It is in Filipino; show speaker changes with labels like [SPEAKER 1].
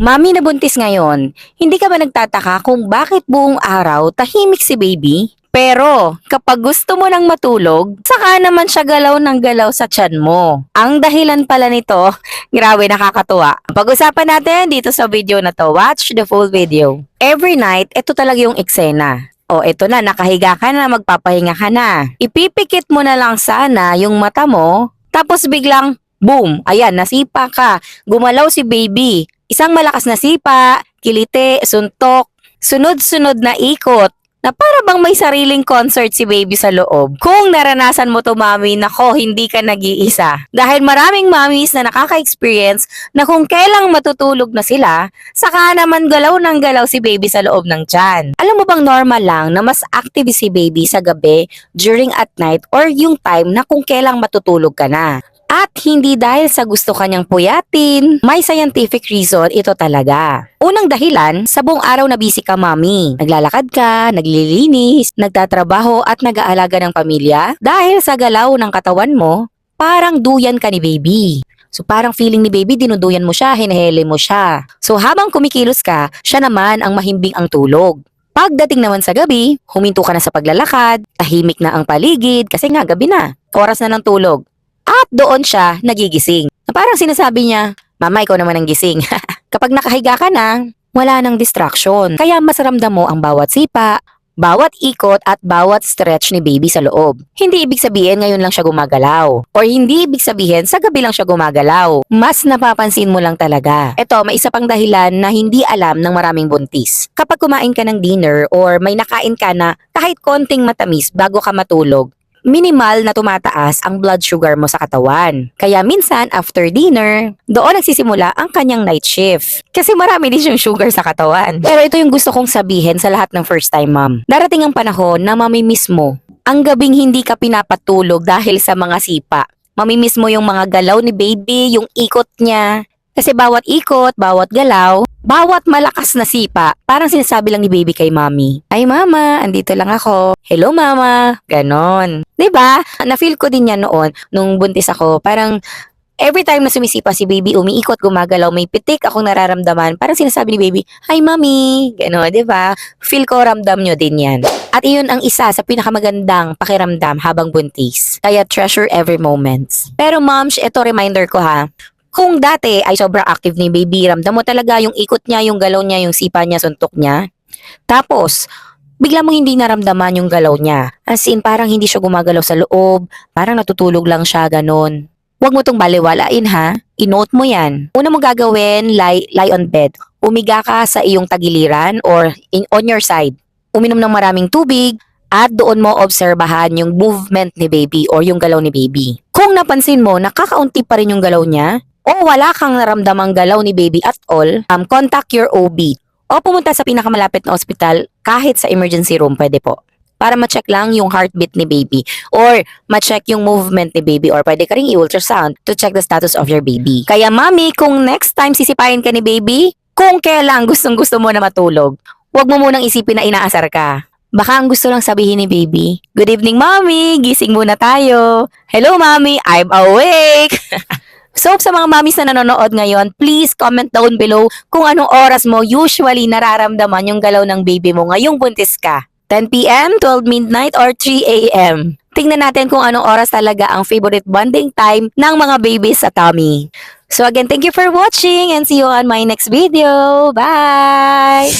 [SPEAKER 1] Mami na buntis ngayon, hindi ka ba nagtataka kung bakit buong araw tahimik si baby? Pero kapag gusto mo nang matulog, saka naman siya galaw ng galaw sa tiyan mo. Ang dahilan pala nito, grabe nakakatuwa. Pag-usapan natin dito sa video na to, watch the full video. Every night, ito talaga yung eksena. O eto na, nakahiga ka na, magpapahinga ka na. Ipipikit mo na lang sana yung mata mo, tapos biglang, boom, ayan, nasipa ka. Gumalaw si baby. Isang malakas na sipa, kilite, suntok, sunod-sunod na ikot, na para bang may sariling concert si baby sa loob. Kung naranasan mo to mami, nako, hindi ka nag-iisa. Dahil maraming mommies na nakaka-experience na kung kailang matutulog na sila, saka naman galaw ng galaw si baby sa loob ng tiyan. Alam mo bang normal lang na mas active si baby sa gabi, during at night, or yung time na kung kailang matutulog ka na? At hindi dahil sa gusto kanyang puyatin, may scientific reason ito talaga. Unang dahilan, sa buong araw na busy ka mami. Naglalakad ka, naglilinis, nagtatrabaho at nag-aalaga ng pamilya. Dahil sa galaw ng katawan mo, parang duyan ka ni baby. So parang feeling ni baby, dinuduyan mo siya, hinahele mo siya. So habang kumikilos ka, siya naman ang mahimbing ang tulog. Pagdating naman sa gabi, huminto ka na sa paglalakad, tahimik na ang paligid kasi nga gabi na, oras na ng tulog. At doon siya nagigising. Na parang sinasabi niya, Mama, ikaw naman ang gising. Kapag nakahiga ka na, wala nang distraction. Kaya mas ramdam mo ang bawat sipa, bawat ikot at bawat stretch ni baby sa loob. Hindi ibig sabihin ngayon lang siya gumagalaw. Or hindi ibig sabihin sa gabi lang siya gumagalaw. Mas napapansin mo lang talaga. Ito, may isa pang dahilan na hindi alam ng maraming buntis. Kapag kumain ka ng dinner or may nakain ka na kahit konting matamis bago ka matulog, minimal na tumataas ang blood sugar mo sa katawan. Kaya minsan, after dinner, doon nagsisimula ang kanyang night shift. Kasi marami din siyang sugar sa katawan. Pero ito yung gusto kong sabihin sa lahat ng first time mom. Darating ang panahon na mamimiss mo ang gabing hindi ka pinapatulog dahil sa mga sipa. Mamimiss mo yung mga galaw ni baby, yung ikot niya. Kasi bawat ikot, bawat galaw, bawat malakas na sipa, parang sinasabi lang ni baby kay mommy, ay mama, andito lang ako. Hello mama, ganon. 'Di ba? Na-feel ko din yan noon, nung buntis ako, parang every time na sumisipa si baby, umiikot, gumagalaw, may pitik akong nararamdaman, parang sinasabi ni baby, hi mommy, ganon, 'di ba? Feel ko ramdam nyo din yan. At iyon ang isa sa pinakamagandang pakiramdam habang buntis. Kaya treasure every moment. Pero moms, ito reminder ko ha, kung dati ay sobrang active ni baby, ramdam mo talaga yung ikot niya, yung galaw niya, yung sipa niya, suntok niya. Tapos, bigla mo hindi naramdaman yung galaw niya. As in, parang hindi siya gumagalaw sa loob, parang natutulog lang siya, ganon. Huwag mo tong baliwalain ha, i-note mo yan. Una mong gagawin, lie on bed. Umiga ka sa iyong tagiliran or on your side. Uminom ng maraming tubig, at doon mo obserbahan yung movement ni baby or yung galaw ni baby. Kung napansin mo, nakakaunti pa rin yung galaw niya, o wala kang naramdamang galaw ni baby at all, contact your OB o pumunta sa pinakamalapit na ospital kahit sa emergency room pwede po. Para ma-check lang yung heartbeat ni baby or ma-check yung movement ni baby or pwede ka ring i-ultrasound to check the status of your baby. Kaya mami, kung next time sisipain ka ni baby, kung kailan gustong-gusto mo na matulog, huwag mo munang isipin na inaasar ka. Baka ang gusto lang sabihin ni baby, good evening mommy, gising muna tayo. Hello mommy, I'm awake. So sa mga mommies na nanonood ngayon, please comment down below kung anong oras mo usually nararamdaman yung galaw ng baby mo ngayong buntis ka. 10 p.m., 12 midnight, or 3 a.m. Tingnan natin kung anong oras talaga ang favorite bonding time ng mga babies sa tummy. So again, thank you for watching and see you on my next video. Bye!